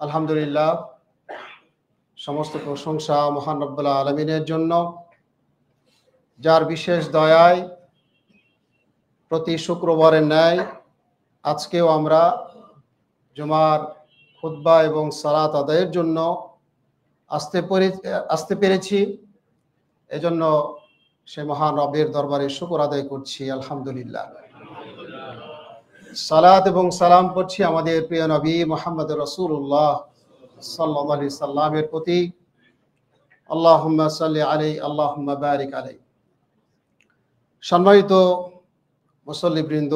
আলহামদুলিল্লাহ, সমস্ত প্রশংসা মহান রব্বুল আলামিনের জন্য, যার বিশেষ দয়ায় প্রতি শুক্রবারের ন্যায় আজকেও আমরা জুমার খুতবা এবং সালাত আদায়ের জন্য আসতে পেরেছি। এজন্য সে মহান রবের দরবারে শুকর আদায় করছি। আলহামদুলিল্লাহ, সালাত এবং সালাম করছি আমাদের প্রিয় নবী মুহাম্মদ রাসূলুল্লাহ সাল্লাল্লাহু আলাইহি সাল্লামের প্রতি। আল্লাহুম্মা সাল্লি আলাইহি আল্লাহুম্মা বারিক আলাইহি। সম্মানিত মুসল্লিবৃন্দ,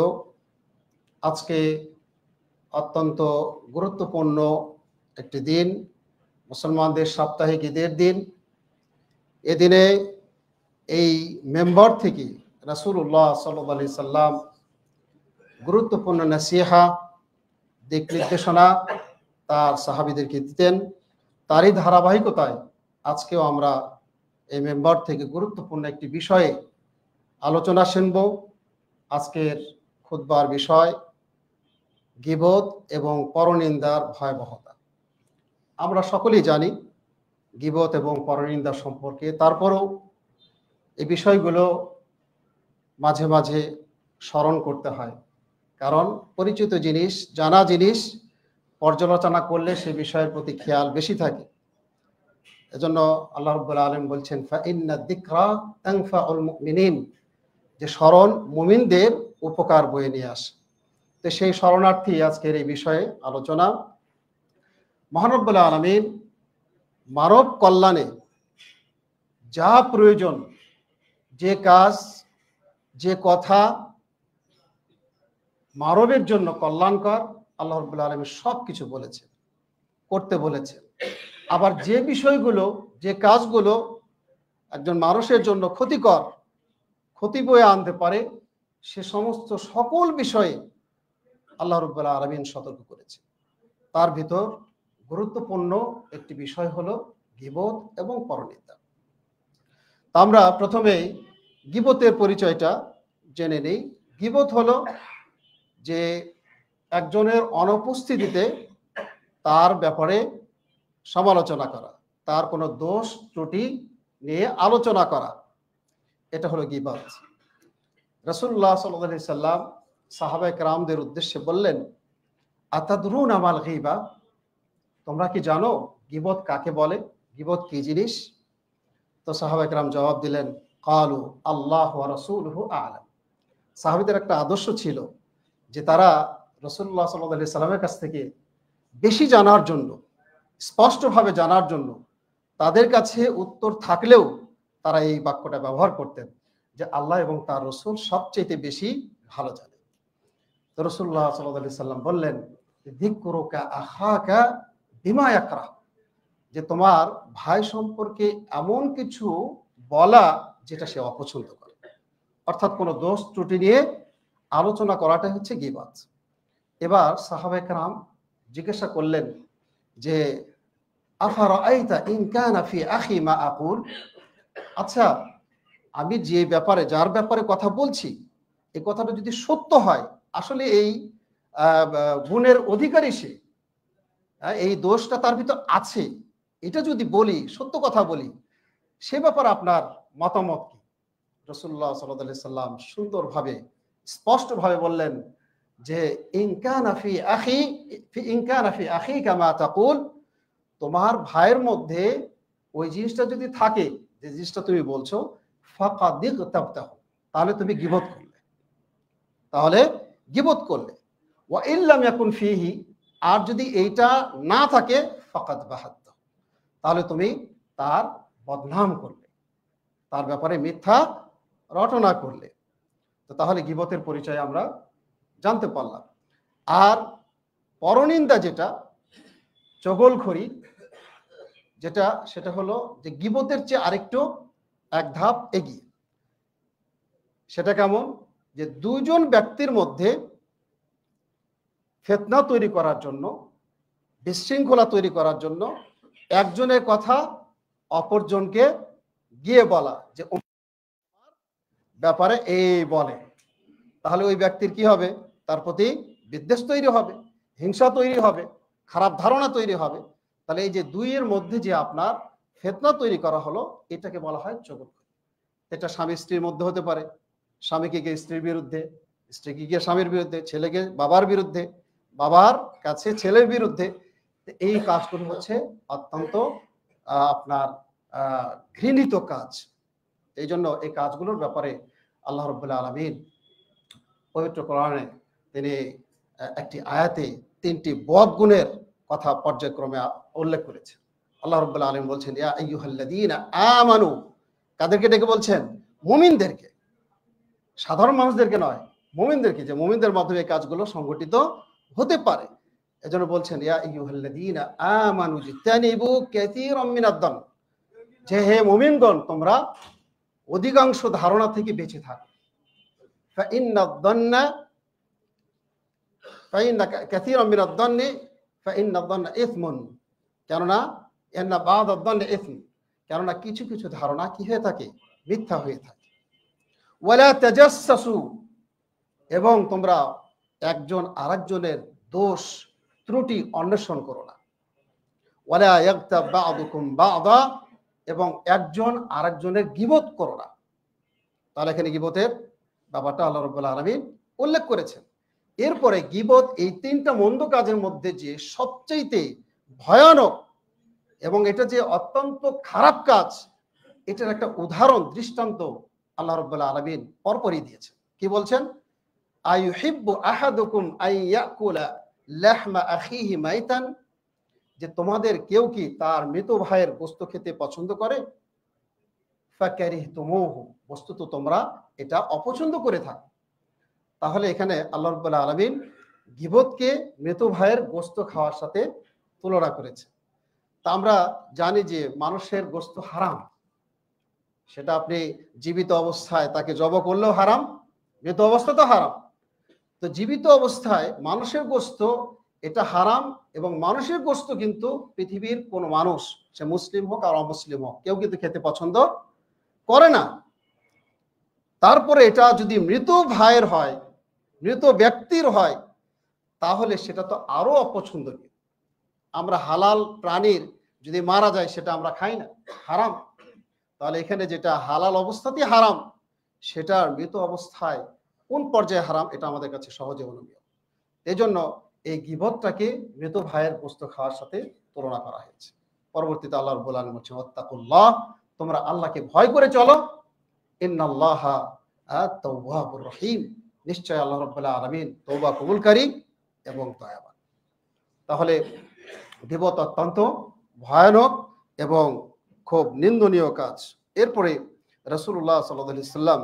আজকে অত্যন্ত গুরুত্বপূর্ণ একটি দিন, মুসলমানদের সাপ্তাহিক ঈদের দিন। এদিনে এই মেম্বার থেকে রাসূলুল্লাহ সাল্লাল্লাহু আলাইহি সাল্লাম গুরুত্বপূর্ণ নসিহা, দিক নির্দেশনা তার সাহাবীদেরকে দিতেন। তারই ধারাবাহিকতায় আজকেও আমরা এই মেম্বার থেকে গুরুত্বপূর্ণ একটি বিষয়ে আলোচনা শুনব। আজকের খুতবার বিষয় গীবত এবং পরনিন্দার ভয়াবহতা। আমরা সকলেই জানি গীবত এবং পরনিন্দা সম্পর্কে, তারপরেও এই বিষয়গুলো মাঝে মাঝে স্মরণ করতে হয়, কারণ পরিচিত জিনিস, জানা জিনিস পর্যালোচনা করলে সে বিষয়ের প্রতি খেয়াল বেশি থাকে। এজন্য আল্লাহ রাব্বুল আলামিন বলছেন, ফাইন্না যিকরা তানফাউল মুমিনিন, যে স্মরণ মুমিনদের উপকার বয়ে নিয়ে আসে। তো সেই স্মরণার্থী আজকের এই বিষয়ে আলোচনা। মহান রব্বুল আলামিন মানব কল্যাণে যা প্রয়োজন, যে কাজ, যে কথা মানবের জন্য কল্যাণকর, আল্লাহ রাব্বুল আলামিন সব কিছু বলেছেন, করতে বলেছেন। আবার যে বিষয়গুলো, যে কাজগুলো একজন মানুষের জন্য ক্ষতিকর, ক্ষতি বয়ে আনতে পারে, সে সমস্ত সকল বিষয়ে আল্লাহ রাব্বুল আলামিন সতর্ক করেছেন। তার ভিতর গুরুত্বপূর্ণ একটি বিষয় হলো গীবত এবং পরনিন্দা। তা আমরা প্রথমেই গীবতের পরিচয়টা জেনে নেই। গীবত হলো যে একজনের অনুপস্থিতিতে তার ব্যাপারে সমালোচনা করা, তার কোনো দোষ ত্রুটি নিয়ে আলোচনা করা, এটা হলো গীবত। রাসূলুল্লাহ সাল্লাল্লাহু আলাইহি সাল্লাম সাহাবায়ে কেরামদের উদ্দেশ্যে বললেন, আতাদরুনা মাল গীবা, তোমরা কি জানো গীবত কাকে বলে, গীবত কি জিনিস? তো সাহাবায়ে কেরাম জবাব দিলেন, ক্বালু আল্লাহু ওয়া রাসূলুহু আ'লাম। সাহাবীদের একটা আদর্শ ছিল যে তারা রাসূলুল্লাহ সাল্লাল্লাহু আলাইহি সাল্লামের কাছ থেকে বেশি জানার জন্য, স্পষ্টভাবে জানার জন্য তাদের কাছে উত্তর থাকলেও তারা এই বাক্যটা ব্যবহার করতেন যে আল্লাহ এবং তার রাসূল সবচেয়ে বেশি ভালো জানেন। তো রাসূলুল্লাহ সাল্লাল্লাহু আলাইহি সাল্লাম বললেন, যিকরুকা আখাকা বিমা ইয়াকরা, যে তোমার ভাই সম্পর্কে এমন কিছু বলা যেটা সে অপছন্দ করে, অর্থাৎ কোনো দোষ ত্রুটি নিয়ে আলোচনা করাটাই হচ্ছে গীবত। এবার সাহাবায়ে কেরাম জিজ্ঞাসা করলেন যে আফারাআইতা ইন কানা ফি আখি মা আকুল, আচ্ছা আমি যে ব্যাপারে, যার ব্যাপারে কথা বলছি, এই কথাটা যদি সত্য হয়, আসলে এই গুণের অধিকারী সে, এই দোষটা তার ভিতর আছে, এটা যদি বলি, সত্য কথা বলি, সে ব্যাপারে আপনার মতামত কি? রাসূলুল্লাহ সাল্লাল্লাহু আলাইহি সাল্লাম সুন্দরভাবে, স্পষ্টভাবে বললেন যে ইন কানা ফি আখিকা মা তাকুল, তোমার ভাইয়ের মধ্যে ওই জিনিসটা যদি থাকে, যে জিনিসটা তুমি বলছো, ফাকাদ ইগতাবতাহু, তাহলে তুমি গীবত করলে, তাহলে গীবত করলে। ওয়া ইল্লাম ইয়াকুন ফিহি, আর যদি এইটা না থাকে, ফাকাদ বাহাত্তাহু, তাহলে তুমি তার বদনাম করলে, তার ব্যাপারে মিথ্যা রটনা করলে। তো তাহলে গীবতের পরিচয় আমরা জানতে পারলাম। আর পরনিন্দা যেটা, চগলখড়ি যেটা, সেটা হলো যে গীবতের চেয়ে আরেকটু এক ধাপ এগিয়ে। সেটা কেমন? যে দুজন ব্যক্তির মধ্যে ফিতনা তৈরি করার জন্য, বিশৃঙ্খলা তৈরি করার জন্য একজনের কথা অপরজনকে গিয়ে বলা, যে ব্যাপারে এই বলে, তাহলে ওই ব্যক্তির কি হবে? তার প্রতি বিদ্বেষ তৈরি হবে, হিংসা তৈরি হবে। খারাপ ধারণা তৈরি হবে। তাহলে এই যে দুইয়ের মধ্যে যে আপনার ফিতনা তৈরি করা হলো, এটাকে বলা হয় চগলখড়ি। এটা স্বামী স্ত্রীর মধ্যে হতে পারে, স্বামীকে গিয়ে স্ত্রীর বিরুদ্ধে, স্ত্রীকে গিয়ে স্বামীর বিরুদ্ধে, ছেলেকে বাবার বিরুদ্ধে, বাবার কাছে ছেলের বিরুদ্ধে। এই কাজগুলো হচ্ছে অত্যন্ত আপনার ঘৃণিত কাজ। এই জন্য এই কাজগুলোর ব্যাপারে আল্লাহ রাব্বুল আলামিন পবিত্র কোরআনে তিনি একটি আয়াতে 3টি বদ গুণের কথা পর্যায়ক্রমে উল্লেখ করেছেন। আল্লাহ রাব্বুল আলামিন বলছেন, ইয়া আইয়ুহাল্লাযীনা আমানু, কাদেরকে ডেকে বলছেন? মুমিনদেরকে, সাধারণ মানুষদেরকে নয়, মুমিনদেরকে, যে মুমিনদের মাধ্যমে এই কাজগুলো সংগঠিত হতে পারে। এজন্য বলছেন, ইয়া আইয়ুহাল্লাযীনা আমানু জিতানিবু কাসীরাম মিনাদ-দান, যে হে মুমিনগণ, তোমরা অধিকাংশ ধারণা থেকে বেঁচে থাকো। ফাইন্নাদ-দান্না ফাইন্না কাসীরাম মিনাদ-দান্নি ফাইন্নাদ-দান্না ইসমুন, কেননা ইন্না বা'দাদ-দান্নি ইসম, কেননা কিছু কিছু ধারণা কি হয়ে থাকে? মিথ্যা হয়ে থাকে। ওয়ালা তাজাসসু, এবং তোমরা একজন আরেকজনের দোষ ত্রুটি অন্বেষণ করো না। ওয়ালা ইয়াগতাব বা'দুকুম বা'দা, এবং একজন আরেকজনের গীবত করো না। তাহলে এখানে গীবতের ব্যাপারটা আল্লাহ রাব্বুল আলামিন উল্লেখ করেছেন। এরপরে গীবত এই 3টা মন্দ কাজের মধ্যে যে সবচেয়ে ভয়ানক এবং এটা যে অত্যন্ত খারাপ কাজ, এটার একটা উদাহরণ, দৃষ্টান্ত আল্লাহ রাব্বুল আলামিন পরপরই দিয়েছেন। কি বলছেন? আইয়ুহিব্বু আহাদুকুম আইয়াকুলা লাহমা আখিহি মাইতান, যে তোমাদের কেউ কি তার মৃত ভাইয়ের গোশত খেতে পছন্দ করে? ফাকারিহতুমুহু, বস্তুত তোমরা এটা অপছন্দ করে থাকো। তাহলে এখানে আল্লাহ রাব্বুল আলামিন গীবতকে মৃত ভাইয়ের গোশত খাওয়ার সাথে তুলনা করেছে। তা আমরা জানি যে মানুষের গোশত হারাম, সেটা আপনি জীবিত অবস্থায় তাকে জবাই করলেও হারাম, মৃত অবস্থা তো হারাম। তো জীবিত অবস্থায় মানুষের গোশত এটা হারাম, এবং মানুষের গোশত কিন্তু পৃথিবীর কোনো মানুষ, সে মুসলিম হোক আর অমুসলিম হোক, কেউ কিন্তু খেতে পছন্দ করে না। তারপরে এটা যদি মৃত ভাইয়ের হয়, মৃত ব্যক্তির হয়, তাহলে সেটা তো আরো অপছন্দনীয়। আমরা হালাল প্রাণীর যদি মারা যায় সেটা আমরা খাই না, হারাম। তাহলে এখানে যেটা হালাল অবস্থাতেই হারাম, সেটার মৃত অবস্থায় কোন পর্যায়ে হারাম, এটা আমাদের কাছে সহজে অনুমেয়। এই জন্য এই গীবতটাকে মৃত ভাইয়ের গোশত খাওয়ার সাথে তুলনা করা হয়েছে। পরবর্তীতে আল্লাহ রাব্বুল আলামিন বলছেন, ওয়াত্তাকুল্লাহ, তোমরা আল্লাহকে ভয় করে চলো। ইন্নাল্লাহা তাওয়াবুর রহিম, নিশ্চয় আল্লাহ রাব্বুল আলামিন তওবা কবুলকারী এবং দয়াবান। তাহলে গীবত অত্যন্ত ভয়ানক এবং খুব নিন্দনীয় কাজ। এরপরে রাসূলুল্লাহ সাল্লাল্লাহু আলাইহি সাল্লাম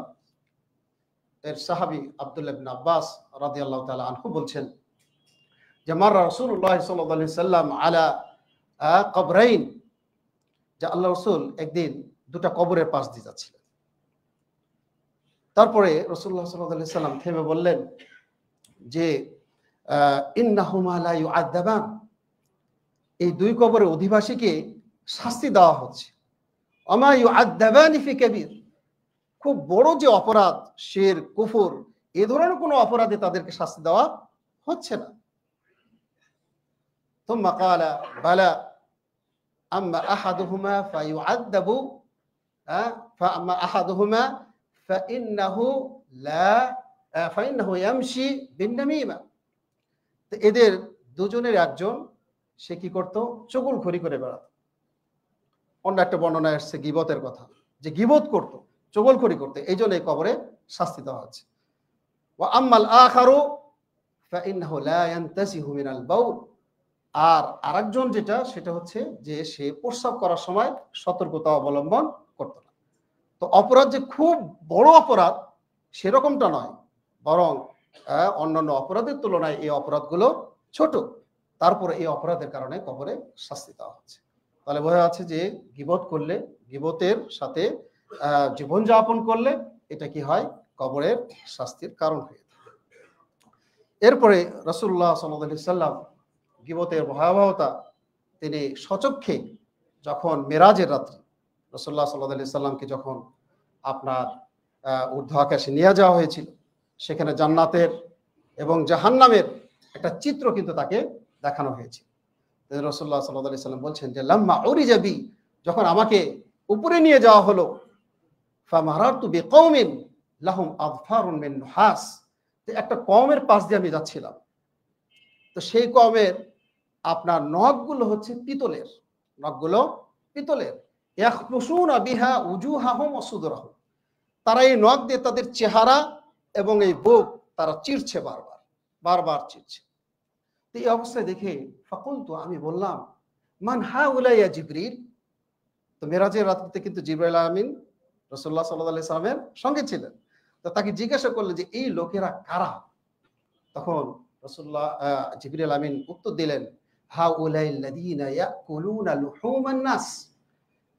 এর সাহাবী আব্দুল্লাহ ইবনে আব্বাস রাদিয়াল্লাহু তাআলা আনহু বলছেন যে, মাররা রাসূলুল্লাহ সাল্লাল্লাহু আলাইহি সাল্লাম আলা কবরাইন, যে আল্লাহ রাসূল একদিন দুটা কবরের পাশ দিয়ে যাচ্ছিলেন। তারপরে রাসূলুল্লাহ সাল্লাল্লাহু আলাইহি সাল্লাম থেমে বললেন যে, ইন্নাহুমা লা ইউআযাবান, এই দুই কবরের অধিবাসীকে শাস্তি দেওয়া হচ্ছে। আমা ইউআযাবানি ফি কাবীর, খুব বড় যে অপরাধ, শিরক, কুফর, এই ধরনের কোনো অপরাধে তাদেরকে শাস্তি দেওয়া হচ্ছে না। ثم قال بلى أما أحدهما فيعذب فأما أحدهما فإنه يمشي بالنميمة, এদের দুজনের একজন সে কি করত? চগলখড়ি করে বেড়াতো। অন্য একটা বর্ণনা আসছে গীবতের কথা, যে গীবত করত, চগলখড়ি করতে, এই জন্য এই কবরে শাস্তি দেওয়া হচ্ছে। ওয়া আম্মাল আখারু ফাইন্নাহু লা ইয়ানতাসিহু মিনাল বাউল, আর আরেকজন যেটা, সেটা হচ্ছে যে সে প্রস্রাব করার সময় সতর্কতা অবলম্বন করত না। তো অপরাধ যে খুব বড় অপরাধ সেরকমটা নয়, বরং অন্যান্য অপরাধের তুলনায় এই অপরাধগুলো ছোট। তারপরে এই অপরাধের কারণে কবরে শাস্তি দেওয়া হচ্ছে। তাহলে বোঝা যাচ্ছে যে গীবত করলে, গীবতের সাথে জীবনযাপন করলে এটা কি হয়? কবরের শাস্তির কারণ হয়ে থাকে। এরপরে রাসূলুল্লাহ সাল্লাল্লাহু আলাইহি সাল্লাম গীবতের ভয়াবহতা তিনি সচক্ষে যখন মেরাজের রাত্রি রাসূলুল্লাহ সাল্লাল্লাহু আলাইহি সাল্লামকে যখন আপনার ঊর্ধ্ব আকাশে নিয়ে যাওয়া হয়েছিল, সেখানে জান্নাতের এবং জাহান্নামের একটা চিত্র কিন্তু তাকে দেখানো হয়েছে। রাসূলুল্লাহ সাল্লাল্লাহু আলাইহি সাল্লাম বলছেন যে লাম্মা উরিজা বি, যখন আমাকে উপরে নিয়ে যাওয়া হলো, ফামারারতু বিকওমিন লাহুম আযফারুন মিন নুহাস, একটা কওমের পাশ দিয়ে আমি যাচ্ছিলাম, তো সেই কওমের আপনার নখগুলো হচ্ছে পিতলের, নখগুলো পিতলের, ইয়াখফুশুনা বিহা উজুহাহুম ওয়া সুদুরাহুম, তারা এই নখ দিয়ে তাদের চেহারা এবং এই বুক তারা চিরছে, বারবার বারবার চিরছে। তো এই অবস্থায় দেখে ফাকুলতু, আমি বললাম, মান হাউলা ইয়া জিবরিল, তো মেরাজের রাত্রিতে কিন্তু জিবরাইল আমিন রাসূলুল্লাহ সাল্লাল্লাহু আলাইহি সাল্লামের সঙ্গে ছিলেন। তো তাকে জিজ্ঞাসা করলেন যে এই লোকেরা কারা? তখন রাসূলুল্লাহ জিবরাইল আমিন উত্তর দিলেন, হাউলাইল্লাযীনা ইয়াকুলুনা লুহুমান নাস,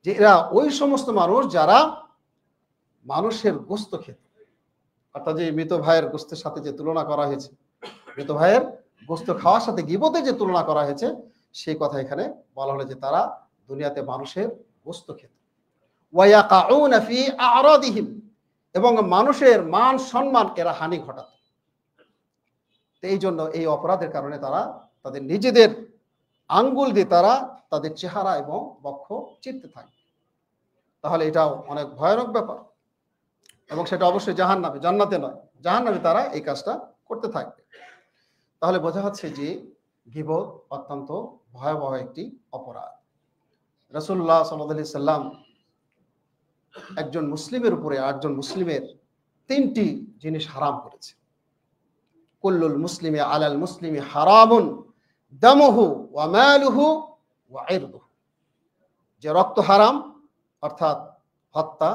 যে এরা ওই সমস্ত মানুষ যারা মানুষের গোশত খেত। অর্থাৎ যে মৃত ভাইয়ের গোশতের সাথে যে তুলনা করা হয়েছে, মৃত ভাইয়ের গোশত খাওয়ার সাথে গীবতে যে তুলনা করা হয়েছে, সেই কথা এখানে বলা হলো যে তারা দুনিয়াতে মানুষের গোশত খেত। ওয়া ইয়াকাউনা ফি আ'রাদিহিম, এবং মানুষের মান সম্মান এরা হানি ঘটাত। তো এই জন্য এই অপরাধের কারণে তারা তাদের নিজেদের আঙ্গুল দিয়ে তারা তাদের চেহারা এবং বক্ষ চিরতে থাকে। তাহলে এটাও অনেক ভয়ানক ব্যাপার, এবং সেটা অবশ্যই জাহান্নামে, জান্নাতে নয়, জাহান্নামে তারা এই কাজটা করতে থাকবে। তাহলে বোঝা যাচ্ছে যে গীবত অত্যন্ত ভয়াবহ একটি অপরাধ। রাসূলুল্লাহ সাল্লাল্লাহু আলাইহি সাল্লাম একজন মুসলিমের উপরে আরেকজন মুসলিমের তিনটি জিনিস হারাম করেছে। কুল্লুল মুসলিমি আলাল মুসলিমি হারামুন দামুহু ওয়া মালুহু ওয়া ইরদুহু, যে রক্ত হারাম, অর্থাৎ হত্যা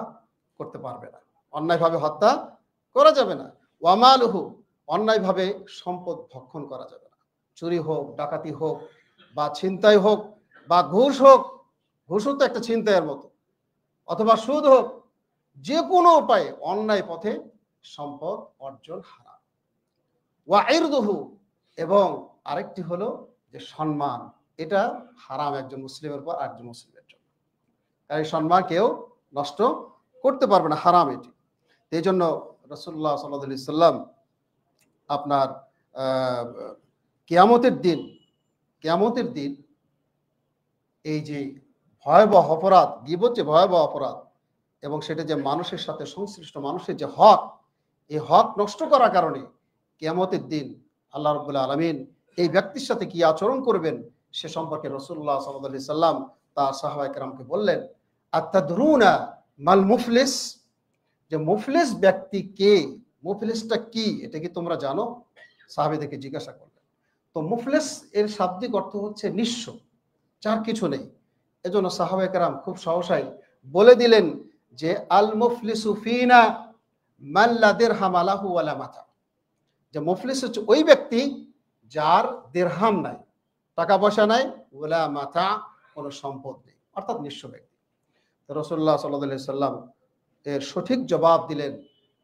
করতে পারবে না, অন্যায়ভাবে হত্যা করা যাবে না, ওয়া মালুহু, অন্যায়ভাবে সম্পদ ভক্ষণ করা যাবে না, চুরি হোক, ডাকাতি হোক, বা ছিনতাই হোক, বা ঘুষ হোক, ঘুষও তো একটা ছিনতাইয়ের মতো, অথবা সুদ হোক, যে কোনো উপায়ে অন্যায় পথে সম্পদ অর্জন হারাম। ওয়া ইরদুহু, এবং আরেকটি হলো যে সম্মান, এটা হারাম একজন মুসলিমের পর আরেকজন মুসলিমের জন্য, এই সম্মান কেউ নষ্ট করতে পারবে না, হারাম এটি। এই জন্য রাসূলুল্লাহ সাল্লাল্লাহু আলাইহি সাল্লাম আপনার কিয়ামতের দিন এই যে ভয়াবহ অপরাধ, গীবত যে ভয়াবহ অপরাধ, এবং সেটা যে মানুষের সাথে সংশ্লিষ্ট মানুষের যে হক, এই হক নষ্ট করার কারণে কিয়ামতের দিন আল্লাহ রাব্বুল আলামিন এই ব্যক্তির সাথে কি আচরণ করবেন সে সম্পর্কে রাসূলুল্লাহ সাল্লাল্লাহু আলাইহি সাল্লাম তার সাহাবায়ে কেরামকে বললেন, আতাদরুনা মাল মুফলিস, যে মুফলিস ব্যক্তি কে, মুফলিসটা কি, এটা কি তোমরা জানো? সাহাবীদেরকে জিজ্ঞাসা করলেন। তো মুফলিস এর শাব্দিক অর্থ হচ্ছে নিঃস্ব, যার কিছু নেই। এজন্য সাহাবায়ে কেরাম খুব সহসাই বলে দিলেন যে আল মুফলিসু ফিনা মান লা দিরহাম লাহু ওয়ালা মাতা, যে মুফলিস হচ্ছে ওই ব্যক্তি যার দিরহাম নাই, টাকা পয়সা নাই, ওয়ালা মাতা, কোনো সম্পদ নেই, অর্থাৎ নিঃস্ব ব্যক্তি। তো রাসূলুল্লাহ সাল্লাল্লাহু আলাইহি সাল্লাম এর সঠিক জবাব দিলেন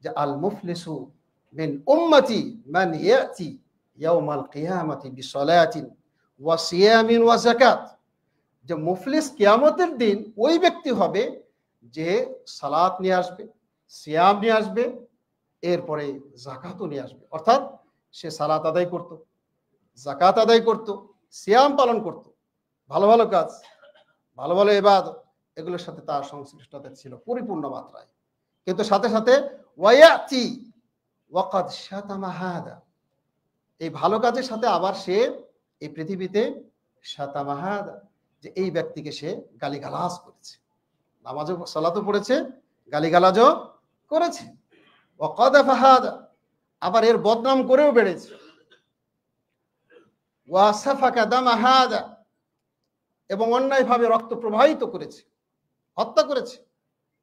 যে আল মুফলিসু মিন উম্মতি মান ইয়াতি ইয়াউমাল কিয়ামাতি বিসলাতিন ওয়া সিয়ামিন ওয়া যাকাত, যে মুফলিস কিয়ামতের দিন ওই ব্যক্তি হবে যে সালাত নিয়ে আসবে, সিয়াম নিয়ে আসবে, এরপরে যাকাতও নিয়ে আসবে, অর্থাৎ সে সালাত আদায় করত, যাকাত আদায় করত, সিয়াম পালন করত, ভালো ভালো কাজ, ভালো ভালো ইবাদত, এগুলোর সাথে তার সংশ্লিষ্টতা ছিল পরিপূর্ণ মাত্রায়। কিন্তু সাথে সাথে ওয়ায়াতি ওয়াকাদ শাতামা হাদা, এই ভালো কাজের সাথে আবার সে এই পৃথিবীতে শাতামা হাদা, যে এই ব্যক্তিকে সে গালিগালাজ করেছে, নামাজও সালাতও পড়েছে, গালিগালাজও করেছে, ওয়াকাদাফা হাদা, আবার এর বদনাম করেও বেড়েছে, ওয়া সাফাকা দামা হাদা, এবং অন্যায়ভাবে রক্ত প্রবাহিত করেছে, হত্যা করেছে,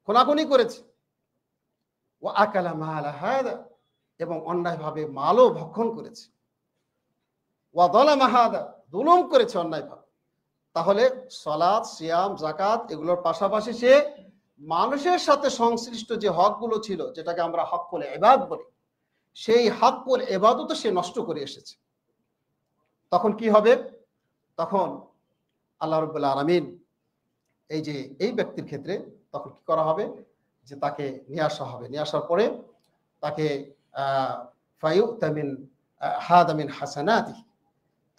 খুনাখুনি করেছে, ওয়া আকালা মাল হাদা, এবং অন্যায়ভাবে মালও ভক্ষণ করেছে, ওয়া যালামা হাদা, জুলুম করেছে অন্যায়ভাবে। তাহলে সালাত, সিয়াম, যাকাত এগুলোর পাশাপাশি সে মানুষের সাথে সংশ্লিষ্ট যে হকগুলো ছিল, যেটাকে আমরা হকুল ইবাদ বলি, সেই হকুল ইবাদতও সে নষ্ট করে এসেছে। তখন কি হবে? তখন আল্লাহ রাব্বুল আলামিন এই যে এই ব্যক্তির ক্ষেত্রে তখন কি করা হবে, যে তাকে নিয়ে আসা হবে, নিয়ে আসার পরে তাকে ফায়ুতা মিন হাদা মিন হাসানাতি,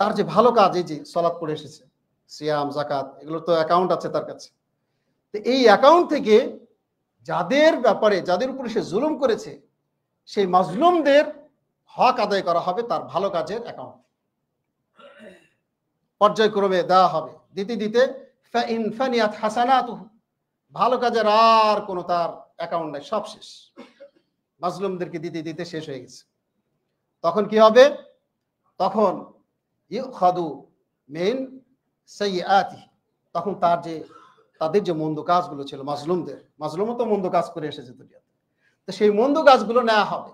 তার যে ভালো কাজ, এই যে সালাত পড়ে এসেছে, সিয়াম, যাকাত, এগুলো তো অ্যাকাউন্ট আছে তার কাছে। তো এই অ্যাকাউন্ট থেকে যাদের ব্যাপারে, যাদের উপরে সে জুলুম করেছে, সেই মাজলুমদের হক আদায় করা হবে তার ভালো কাজের অ্যাকাউন্ট, পর্যায়ক্রমে দেওয়া হবে। দিতে দিতে ফাইন ফানিয়াত হাসানাতুহু, ভালো কাজের আর কোনো তার অ্যাকাউন্ট নাই, সব শেষ। মাজলুমদেরকে দিতে দিতে শেষ হয়ে গেছে। তখন কি হবে? তখন ইউখাদু মিন সাইয়্যাতি, তখন তাদের যে মন্দ কাজগুলো ছিল, মাজলুমও তো মন্দ কাজ করে এসেছে দুনিয়াতে, তো সেই মন্দ কাজগুলো নেওয়া হবে।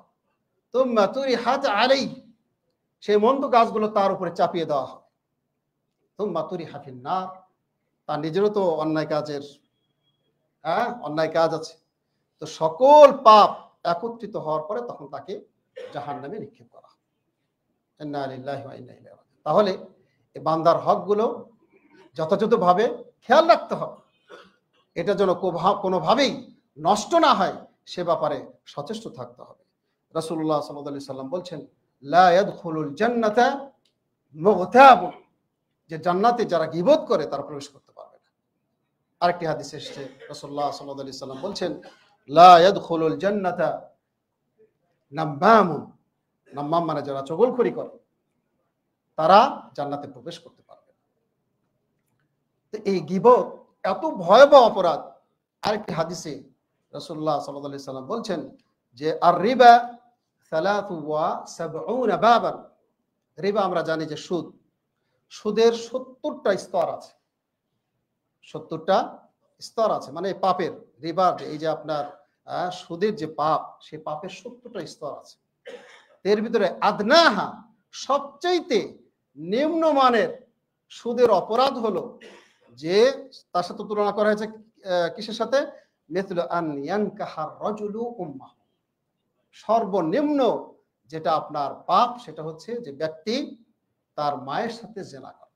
তুম্মা তুরিহাত আলাইহি, সেই মন্দ কাজগুলো তার উপরে চাপিয়ে দেওয়া হবে। তুম্মা তুরিহা ফিন নার, তার নিজেরও তো অন্যায় কাজ আছে, তো সকল পাপ একত্রিত হওয়ার পরে তখন তাকে জাহান্নামে নিক্ষেপ করা হবে। ইন্না লিল্লাহি ওয়া ইন্না ইলাইহি রাজিউন। তাহলে এই বান্দার হকগুলো যথাযথভাবে খেয়াল রাখতে হবে, এটা যেন কোনোভাবেই নষ্ট না হয় সে ব্যাপারে সচেষ্ট থাকতে হবে। রাসূলুল্লাহ সাল্লাল্লাহু আলাইহি সাল্লাম বলছেন, লা ইয়াদখুলুল জান্নাতা মুগতাবুন, যে জান্নাতে যারা গীবত করে তারা প্রবেশ করতে পারবে না। আরেকটি হাদিসে এসেছে, রাসূলুল্লাহ সাল্লাল্লাহু আলাইহি সাল্লাম বলছেন, লা ইয়াদখুলুল জান্নাতা নাম্মামুন, নাম্মাম মানে যারা চগলখড়ি করে, তারা জান্নাতে প্রবেশ করতে পারবে না। তো এই গীবত এত ভয়াবহ অপরাধ। আরেকটি হাদিসে রাসূলুল্লাহ সাল্লাল্লাহু আলাইহি সাল্লাম বলছেন যে আর রিবা 73 বাবান, রিবা আমরা জানি যে সুদের 70টা স্তর আছে। 70টা স্তর আছে, মানে পাপের, রিবার, এই যে আপনার সুদের যে পাপ, সেই পাপের 70টা স্তর আছে। এর ভিতরে আদনাহা, সবচাইতে নিম্নমানের সুদের অপরাধ হলো যে, তার সাথে তুলনা করা হয়েছে কিসের সাথে? মিথলু আন ইয়ানকাহার রাজুলু উম্মাহ, সর্বনিম্ন যেটা আপনার পাপ সেটা হচ্ছে যে ব্যক্তি তার মায়ের সাথে জিনা করে।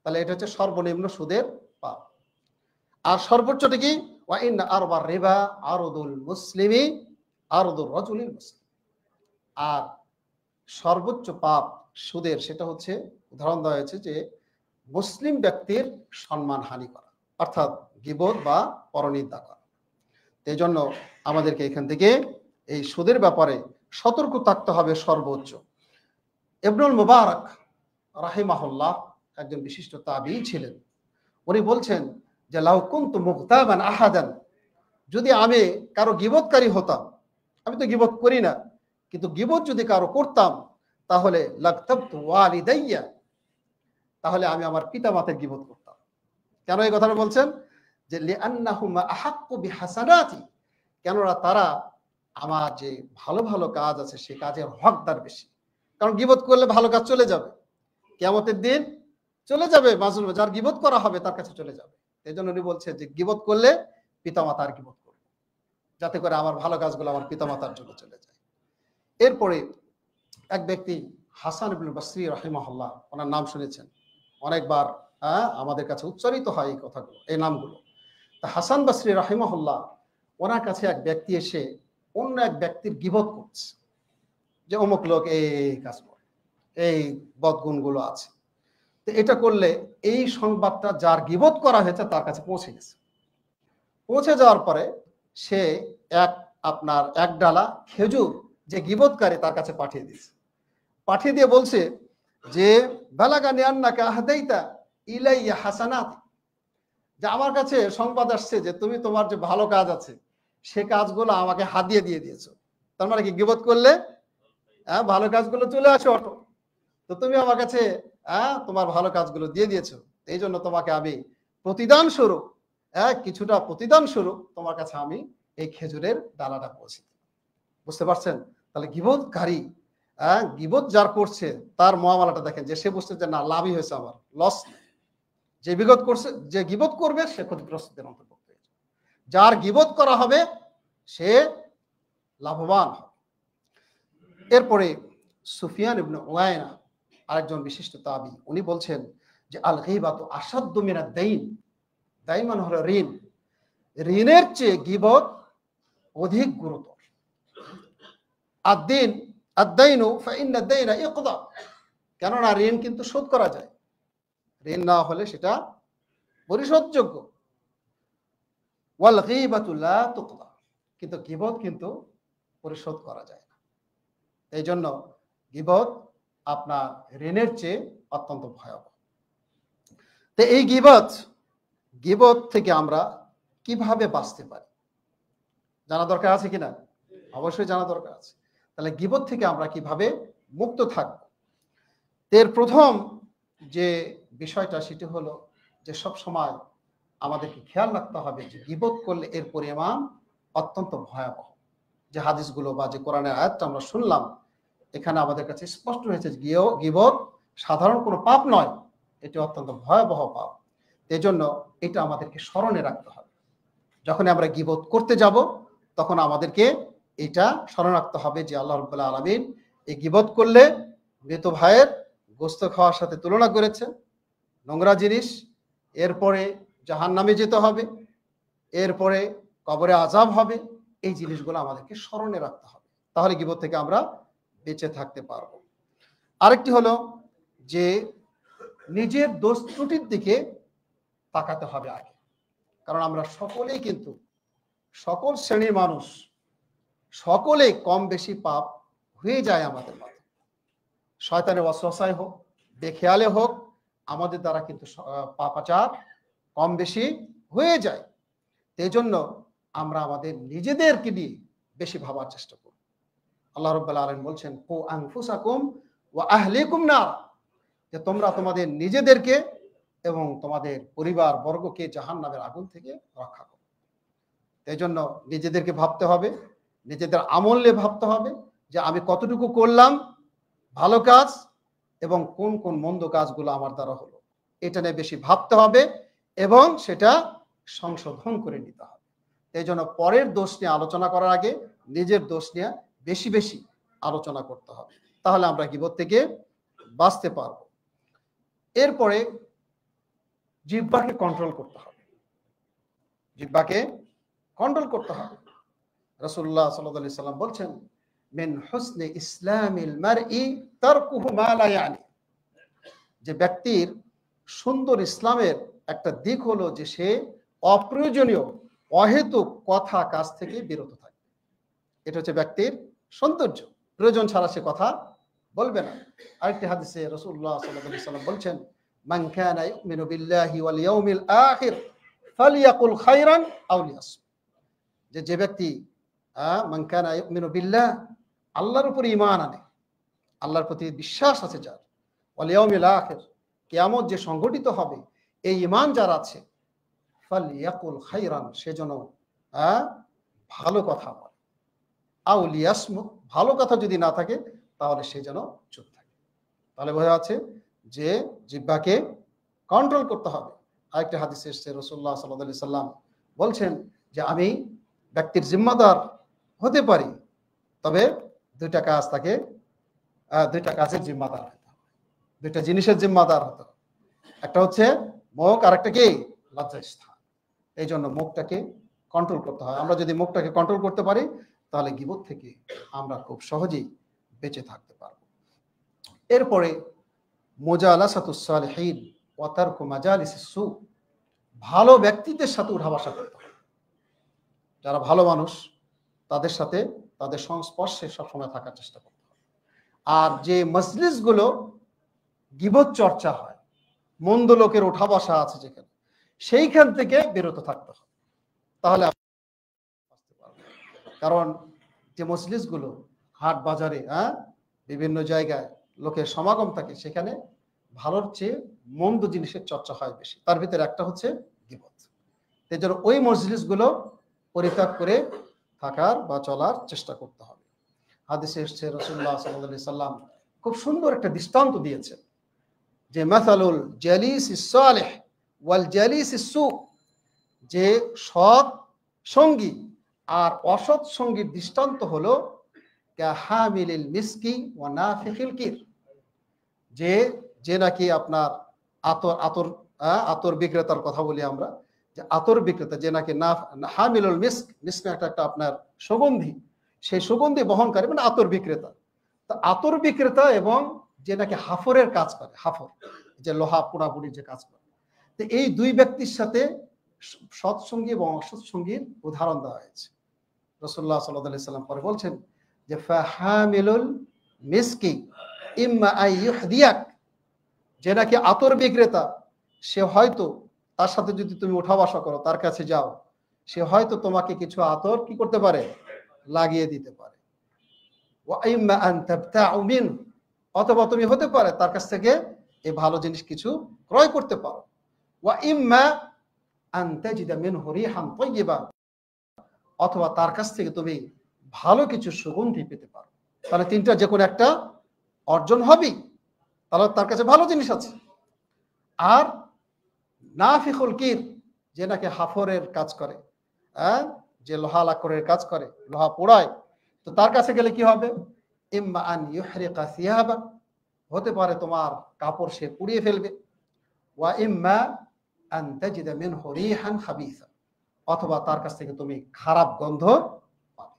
তাহলে এটা হচ্ছে সর্বনিম্ন সুদের পাপ। আর সর্বোচ্চটা কি? ওয়া ইন আরবার রিবা আরদুল মুসলিমি আরদুর রাজুলিল মুসলিম। আর সর্বোচ্চ পাপ সুদের, সেটা হচ্ছে উদাহরণ দেওয়া হয়েছে যে মুসলিম ব্যক্তির সম্মান হানি করা, অর্থাৎ গীবত বা পরনিন্দা করা। এই জন্য আমাদেরকে এখান থেকে এই সুদের ব্যাপারে সতর্ক থাকতে হবে সর্বোচ্চ। ইবনুল মুবারক রাহিমাহুল্লাহ একজন বিশিষ্ট তাবী ছিলেন। উনি বলছেন যে লাউ কুনতু মুগতাবান আহাদান, যদি আমি কারো গীবতকারী হতাম, আমি তো গীবত করি না, কিন্তু গীবত যদি কারো করতাম, তাহলে লাগতাবতু ওয়ালিদাইয়া, তাহলে আমি আমার পিতামাতার গীবত করতাম। কেন এই কথাটা বলছেন? যে লিআন্নাহুমা আহাক্কু বিহাসানাতি, কেননা তারা আমার যে ভালো ভালো কাজ আছে সেই কাজের হকদার বেশি। কারণ গীবত করলে ভালো কাজ চলে যাবে, কিয়ামতের দিন চলে যাবে, মাজলুম যার গীবত করা হবে তার কাছে চলে যাবে। এই জন্য উনি বলছে যে গীবত করলে পিতামাতার গীবত করবে, যাতে করে আমার ভালো কাজগুলো আমার পিতামাতার জন্য চলে যায়। এরপরে এক ব্যক্তি হাসান ইবনে বসরি রাহিমাহুল্লাহ, ওনার নাম শুনেছেন অনেকবার, আমাদের কাছে উচ্চারিত হয় এই কথাগুলো, এই নামগুলো। তা হাসান বসরি রাহিমাহুল্লাহ, ওনার কাছে এক ব্যক্তি এসে অন্য এক ব্যক্তির গীবত করছে, যে অমুক লোক এই কাজ করে, এই বদগুণগুলো আছে। তো এটা করলে এই সংবাদটা যার গীবত করা হয়েছে তার কাছে পৌঁছে গেছে। পৌঁছে যাওয়ার পরে সে এক ডালা খেজুর যে গীবতকারী তার কাছে পাঠিয়ে দিয়েছে। পাঠিয়ে দিয়ে বলছে যে বালাগানি আন্নাকা আহদাইতা ইলাইয়া হাসানাত, যে আমার কাছে সংবাদ আসছে যে তুমি তোমার যে ভালো কাজ আছে সে কাজগুলো আমাকে হাদিয়া দিয়ে দিয়েছো। তার মানে কি, গীবত করলে ভালো কাজগুলো চলে আসে অটো, তো তুমি আমার কাছে তোমার ভালো কাজগুলো দিয়ে দিয়েছো, এই জন্য তোমাকে আমি প্রতিদান স্বরূপ, কিছুটা প্রতিদান স্বরূপ তোমার কাছে আমি এই খেজুরের ডালাটা পৌঁছে। বুঝতে পারছেন? তাহলে গীবতকারী, গীবত যার করছে তার মুআমালাটা দেখেন, যে সে বুঝতে যে না, লাভই হয়েছে, আমার লস। যে গীবত করবে সে ক্ষতিগ্রস্তদের অন্তর্ভুক্ত। যার গীবত করা হবে সে লাভবান হবে। এরপরে সুফিয়ান ইবনে উয়াইনা আরেকজন বিশিষ্ট তাবী, উনি বলছেন যে আল গীবাতু আসাদ্দু মিনাদ দাইন, দাইন মানে হলো ঋণ, ঋণের চেয়ে গীবত অধিক গুরুতর। আদ-দাইনু ফাইন্না আদ-দাইনা ইকদা, কেননা ঋণ কিন্তু শোধ করা যায়। ঋণ না হলে সেটা পরিশোধযোগ্য। ওয়াল গীবাতু লা তুকদা, কিন্তু গীবত কিন্তু পরিশোধ করা যায় না। এই জন্য গীবত আপনার ঋণের চেয়ে অত্যন্ত ভয়াবহ। তো এই গীবত থেকে আমরা কিভাবে বাঁচতে পারি জানা দরকার আছে কিনা? অবশ্যই জানা দরকার আছে। তাহলে গীবত থেকে আমরা কিভাবে মুক্ত থাকব? এর প্রথম যে বিষয়টা সেটি হলো যে সব সময় আমাদেরকে খেয়াল রাখতে হবে যে গীবত করলে এর পরিমাণ অত্যন্ত ভয়াবহ। যে হাদিসগুলো বা যে কোরআনের আয়াতটা আমরা শুনলাম, এখানে আমাদের কাছে স্পষ্ট হয়েছে গীবত সাধারণ কোনো পাপ নয়, এটি অত্যন্ত ভয়াবহ পাপ। এই জন্য এটা আমাদেরকে স্মরণে রাখতে হবে। যখন আমরা গীবত করতে যাব তখন আমাদেরকে এটা স্মরণ রাখতে হবে যে আল্লাহ রাব্বুল আলামিন এই গীবত করলে মৃত ভাইয়ের গোশত খাওয়ার সাথে তুলনা করেছে, নোংরা জিনিস। এরপরে জাহান্নামে যেতে হবে, এরপরে কবরে আযাব হবে। এই জিনিসগুলো আমাদেরকে স্মরণে রাখতে হবে, তাহলে গীবত থেকে আমরা বেঁচে থাকতে পারবো। আরেকটি হলো যে নিজের দোষ ত্রুটির দিকে তাকাতে হবে আগে, কারণ আমরা সকলেই কিন্তু সকল শ্রেণীর মানুষ, সকলে কম বেশি পাপ হয়ে যায় আমাদের মাঝে। শয়তানের ওয়াসওয়াসায় হোক, বেখেয়ালে হোক, আমাদের দ্বারা কিন্তু পাপাচার কম বেশি হয়ে যায়। এই জন্য আমরা আমাদের নিজেদেরকে নিয়ে বেশি ভাবার চেষ্টা করি। আল্লাহ রাব্বুল আলামিন বলছেন কু আনফুসাকুম ওয়া আহলিকুম নার, যে তোমরা তোমাদের নিজেদেরকে এবং তোমাদের পরিবার বর্গকে জাহান্নামের আগুন থেকে রক্ষা করো। এই জন্য নিজেদেরকে ভাবতে হবে, নিজেদের আমল নিয়ে ভাবতে হবে যে আমি কতটুকু করলাম ভালো কাজ এবং কোন কোন মন্দ কাজগুলো আমার দ্বারা হলো, এটা নিয়ে বেশি ভাবতে হবে এবং সেটা সংশোধন করে নিতে হবে। এই জন্য পরের দোষ নিয়ে আলোচনা করার আগে নিজের দোষ নিয়ে বেশি বেশি আলোচনা করতে হবে, তাহলে আমরা গীবত থেকে বাঁচতে পারবো। এরপরে জিহ্বাকে কন্ট্রোল করতে হবে, জিহ্বাকে কন্ট্রোল করতে হবে। রাসূলুল্লাহ সাল্লাল্লাহু আলাইহি সাল্লাম বলছেন মিন হুসনি ইসলামিল মারই তারকুহু মা লা ইয়ানি, যে ব্যক্তির সুন্দর ইসলামের একটা দিক হলো যে সে অপ্রয়োজনীয় অহেতুক কথা কাজ থেকে বিরত থাকে। এটা হচ্ছে ব্যক্তির সৌন্দর্য, প্রয়োজন ছাড়া সে কথা বলবে না। আরেকটি হাদিসে রাসূলুল্লাহ সাল্লাল্লাহু আলাইহি সাল্লাম বলছেন মান কানা ইউমিনু বিল্লাহি ওয়াল ইয়াউমিল আখির ফালিয়াকুল খায়রান আও লিয়াসমুত, যে ব্যক্তি মান কানা ইউমিনু বিল্লাহ, আল্লাহর উপর ঈমান আনে, আল্লাহর প্রতি বিশ্বাস আছে যার, ওয়াল ইয়াউমিল আখির, কিয়ামত যে সংঘটিত হবে, এই ঈমান যার আছে, ফালিয়াকুল খায়রান, সেজন্য ভালো কথা বলে, আও লিয়াসমুত, ভালো কথা যদি না থাকে তাহলে সে যেন চুপ থাকে। তাহলে বোঝা যাচ্ছে যে জিহ্বাকে কন্ট্রোল করতে হবে। আরেকটা হাদিসে এসেছে রাসূলুল্লাহ সাল্লাল্লাহু আলাইহি সাল্লাম বলছেন যে আমি ব্যক্তির জিম্মাদার হতে পারি, তবে দুইটা কাজ তাকে, দুইটা কাজের জিম্মাদার হতে হবে, দুইটা জিনিসের জিম্মাদার হতে হবে। একটা হচ্ছে মুখ, আর একটা কি লজ্জাস্থান। এই জন্য মুখটাকে কন্ট্রোল করতে হয়। আমরা যদি মুখটাকে কন্ট্রোল করতে পারি তাহলে গীবত থেকে আমরা খুব সহজেই বেঁচে থাকতে পারব। এরপরে মুজালাসাতুস সালিহিন ওয়া তারকু মাজালিসিস সু, ভালো ব্যক্তিদের সাথে উঠা বসা করতে হবে। যারা ভালো মানুষ তাদের সাথে, তাদের সংস্পর্শে সবসময় থাকার চেষ্টা করতে হবে। আর যে মজলিসগুলো গীবত চর্চা হয়, মন্দ লোকের উঠা বসা আছে যেখানে, সেইখান থেকে বিরত থাকতে হবে, তাহলে বাঁচতে পারবো। কারণ যে মজলিসগুলো হাট বাজারে, বিভিন্ন জায়গায় লোকের সমাগম থাকে, সেখানে ভালোর চেয়ে মন্দ জিনিসের চর্চা হয় বেশি, তার ভিতরে একটা হচ্ছে গীবত। এই জন্য ওই মজলিসগুলো পরিত্যাগ করে থাকার বা চলার চেষ্টা করতে হবে। হাদিসে এসেছে রাসূলুল্লাহ সাল্লাল্লাহু আলাইহি সাল্লাম খুব সুন্দর একটা দৃষ্টান্ত দিয়েছেন যে মাসালুল জালিসিস সালিহ ওয়াল জালিসিস সু, যে সৎ সঙ্গী আর অসৎ সঙ্গীর দৃষ্টান্ত হলো কাহামিলিল মিসকি ওয়া নাফিখিল কির, যে নাকি আপনার আতর বিক্রেতার কথা বলি আমরা, যে আতর বিক্রেতা, যে নাকি হামিলুল মিস্ক, মিস্ক একটা আপনার সুগন্ধি, সেই সুগন্ধি বহনকারী মানে আতর বিক্রেতা। তা আতর বিক্রেতা এবং যে নাকি হাফরের কাজ করে, হাফর যে লোহা পোড়াপুড়ি যে কাজ করে। তো এই দুই ব্যক্তির সাথে সৎসঙ্গী এবং অসৎসঙ্গীর উদাহরণ দেওয়া হয়েছে। রাসূলুল্লাহ সাল্লাল্লাহু আলাইহি সাল্লাম পরে বলছেন যে ফাহামিলুল মিসকি ইম্মা আই ইউহদিয়াক, যে নাকি আতর বিক্রেতা, সে হয়তো তার সাথে যদি তুমি উঠা বসা করো, তার কাছে যাও, সে হয়তো তোমাকে কিছু আতর কি করতে পারে, লাগিয়ে দিতে পারে। ওয়া ইম্মা আন তাবতাউ মিন, অথবা তুমি হতে পারে তার কাছ থেকে এই ভালো জিনিস কিছু ক্রয় করতে পারো। ওয়া ইম্মা আন তাজিদা মিনহু রিহান তাইয়্যিবা, অথবা তার কাছ থেকে তুমি ভালো কিছু সুগন্ধি পেতে পারো। তাহলে তিনটা যে কোনো একটা অর্জন হবেই, তাহলে তার কাছে ভালো জিনিস আছে। আর নাফিকুল কির, যে নাকি হাফরের কাজ করে, যে লোহা লাকড়ের কাজ করে, লোহা পোড়ায়, তো তার কাছে গেলে কি হবে, ইম্মা আন ইউহরিকা সিয়াবা, হতে পারে তোমার কাপড় সে পুড়িয়ে ফেলবে। ওয়া ইম্মা আন তাজিদা মিনহু রিহান খাবিসা, অথবা তার কাছ থেকে তুমি খারাপ গন্ধ পাবে।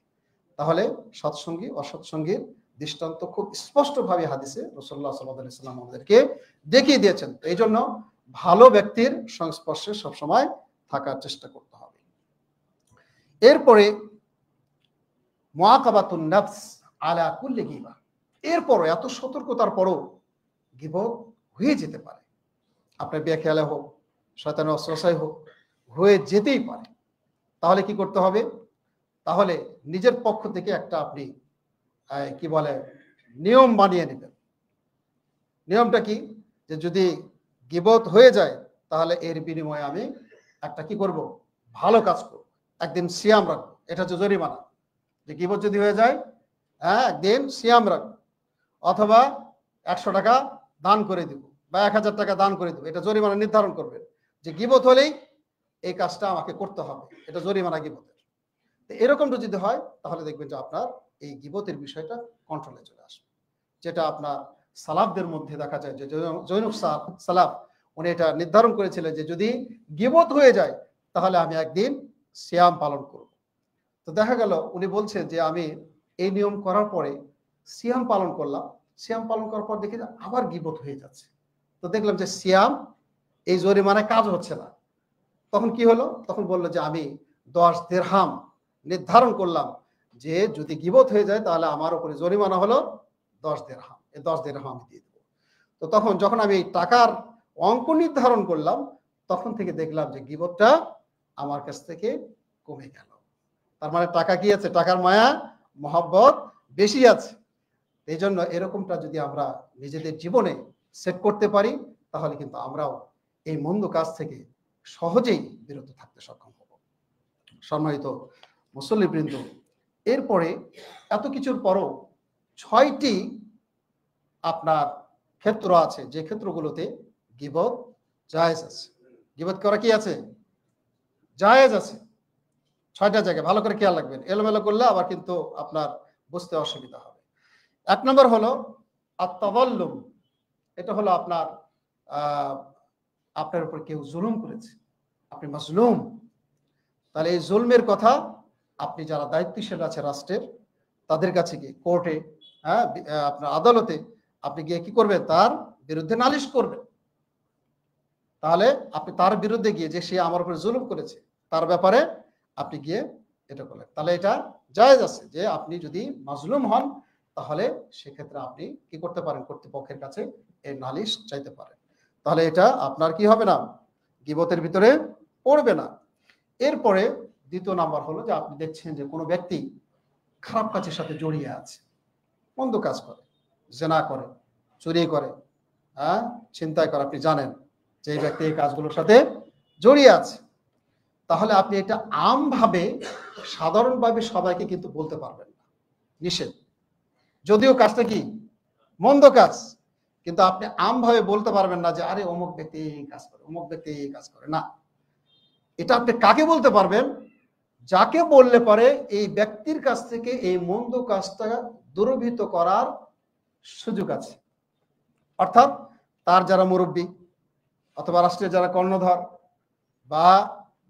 তাহলে সৎসঙ্গী অসৎসঙ্গীর দৃষ্টান্ত খুব স্পষ্টভাবে হাদিসে রাসূলুল্লাহ সাল্লাল্লাহু আলাইহি ওয়াসাল্লাম আমাদেরকে দেখিয়ে দিয়েছেন। এই জন্য ভালো ব্যক্তির সংস্পর্শে সবসময় থাকার চেষ্টা করতে হবে। এরপরে মুআকাবাতুন নাফস আলা কুল্লি গীবা, এরপরও এত সতর্কতার পরও গীবত হয়ে যেতে পারে। আপনার বেখেয়ালে হোক, শয়তানের ওয়াসওয়াসায় হোক, হয়ে যেতেই পারে। তাহলে কি করতে হবে, তাহলে নিজের পক্ষ থেকে একটা আপনি কি বলে নিয়ম বানিয়ে নেবেন। নিয়মটা কি, যে যদি গীবত হয়ে যায় তাহলে এর বিনিময়ে আমি একটা কি করব, ভালো কাজ করব, একদিন সিয়াম রাখবো। এটা হচ্ছে জরিমানা। যে গীবত যদি হয়ে যায়, একদিন সিয়াম রাখবো, অথবা 100 টাকা দান করে দিব বা 1000 টাকা দান করে দিব। এটা জরিমানা নির্ধারণ করবেন যে গীবত হলেই এই কাজটা আমাকে করতে হবে, এটা জরিমানা গীবতের। এরকমটা যদি হয় তাহলে দেখবেন যে আপনার এই গীবতের বিষয়টা কন্ট্রোলে চলে আসবে। যেটা আপনার সালাফদের মধ্যে দেখা যায় যে জৈনুক সালাফ উনি এটা নির্ধারণ করেছিলেন যে যদি গীবত হয়ে যায় তাহলে আমি একদিন সিয়াম পালন করব। তো দেখা গেল উনি বলছেন যে আমি এই নিয়ম করার পরে সিয়াম পালন করলাম, সিয়াম পালন করার পর দেখি যে আবার গীবত হয়ে যাচ্ছে। তো দেখলাম যে সিয়াম এই জরিমানায় কাজ হচ্ছে না। তখন কি হলো, তখন বললো যে আমি 10 দিরহাম নির্ধারণ করলাম যে যদি গীবত হয়ে যায় তাহলে আমার উপরে জরিমানা হলো 10 দিরহাম, এই 10 দিরহাম আমি দিয়ে দেবো। তো তখন যখন আমি টাকার অঙ্ক নির্ধারণ করলাম তখন থেকে দেখলাম যে গীবতটা আমার কাছ থেকে কমে গেল। তার মানে টাকা কি আছে, টাকার মায়া মহব্বত বেশি আছে। এই জন্য এরকমটা যদি আমরা নিজেদের জীবনে সেট করতে পারি তাহলে কিন্তু আমরাও এই মন্দ কাজ থেকে সহজেই বিরত থাকতে সক্ষম হব। সম্মানিত মুসল্লিবৃন্দ, এরপরে এত কিছুর পরও 6টি আপনার ক্ষেত্র আছে যে ক্ষেত্রগুলোতে গীবত জায়েজ আছে। গীবত করা কি আছে, জায়েজ আছে। 6টা জায়গায় ভালো করে খেয়াল রাখবেন, এলোমেলো করলে আবার কিন্তু আপনার বুঝতে অসুবিধা হবে। 1 নম্বর হলো আত-তাযাল্লুম। এটা হলো আপনার আপনার উপর কেউ জুলুম করেছে, আপনি মাজলুম। তাহলে এই জুলমের কথা আপনি যারা দায়িত্বশীল আছে রাষ্ট্রের তাদের কাছে গিয়ে কোর্টে, আপনার আদালতে আপনি গিয়ে কি করবেন, তার বিরুদ্ধে নালিশ করবেন। তাহলে আপনি তার বিরুদ্ধে গিয়ে যে সে আমার উপরে জুলুম করেছে তার ব্যাপারে আপনি গিয়ে এটা করলেন, তাহলে এটা জায়েজ আছে যে আপনি যদি মাজলুম হন তাহলে সেক্ষেত্রে আপনি কি করতে পারেন, কর্তৃপক্ষের কাছে এই নালিশ চাইতে পারেন। তাহলে এটা আপনার কি হবে না, গীবতের ভিতরে পড়বে না। এরপরে 2 নাম্বার হলো যে আপনি দেখছেন যে কোনো ব্যক্তি খারাপ কাজের সাথে জড়িয়ে আছে, মন্দ কাজ করে, জেনা করে, চুরি করে, ছিনতাই করে, আপনি জানেন যে এই ব্যক্তি এই কাজগুলোর সাথে জড়িয়ে আছে। তাহলে আপনি এটা আমভাবে সাধারণভাবে সবাইকে কিন্তু বলতে পারবেন না, নিষেধ। যদিও কাজটা কি মন্দ কাজ, কিন্তু আপনি আমভাবে বলতে পারবেন না যে আরে অমুক ব্যক্তি এই কাজ করে, অমুক ব্যক্তি এই কাজ করে না। এটা আপনি কাকে বলতে পারবেন, যাকে বললে পরে এই ব্যক্তির কাছ থেকে এই মন্দ কাজটা দূরীভূত করার সুযোগ আছে। অর্থাৎ তার যারা মুরব্বী অথবা রাষ্ট্রের যারা কর্ণধর বা